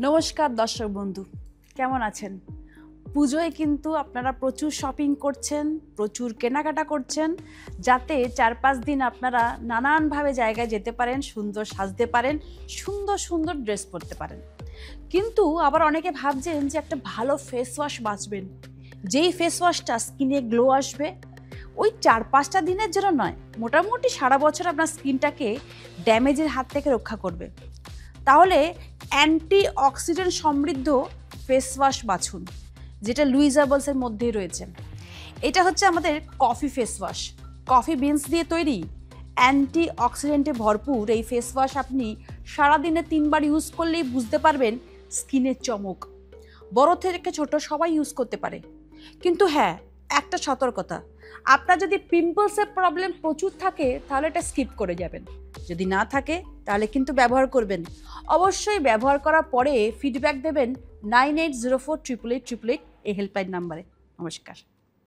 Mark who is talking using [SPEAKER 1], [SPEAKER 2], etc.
[SPEAKER 1] নমস্কার দর্শক বন্ধু, কেমন আছেন? পুজোয় কিন্তু আপনারা প্রচুর শপিং করছেন, প্রচুর কেনাকাটা করছেন, যাতে 4-5 দিন আপনারা নানানভাবে জায়গায় যেতে পারেন, সুন্দর সাজতে পারেন, সুন্দর সুন্দর ড্রেস পরতে পারেন। কিন্তু আবার অনেকে ভাবছেন যে একটা ভালো ফেস ওয়াশ বাঁচবেন, যেই ফেস ওয়াশটা স্কিনে গ্লো আসবে, ওই 4-5টা দিনের জন্য নয়, মোটামুটি সারা বছর আপনার স্কিনটাকে ড্যামেজের হাত থেকে রক্ষা করবে। তাহলে অ্যান্টি অক্সিডেন্ট সমৃদ্ধ ফেস ওয়াশ বাছুন, যেটা লুইজাবলসের মধ্যেই রয়েছে। এটা হচ্ছে আমাদের coffee face wash. Coffee beans দিয়ে তৈরি, অ্যান্টি অক্সিডেন্টে ভরপুর এই ফেস ওয়াশ আপনি সারাদিনে 3বার ইউজ করলেই বুঝতে পারবেন স্কিনের চমক। বড় থেকে ছোট সবাই ইউজ করতে পারে। কিন্তু হ্যাঁ, একটা সতর্কতা, আপনার যদি পিম্পলসের প্রবলেম প্রচুর থাকে তাহলে এটা স্কিপ করে যাবেন। যদি না থাকে তাহলে কিন্তু ব্যবহার করবেন। অবশ্যই ব্যবহার করার পরে ফিডব্যাক দেবেন 98048888 এই হেল্পলাইন নাম্বারে। নমস্কার।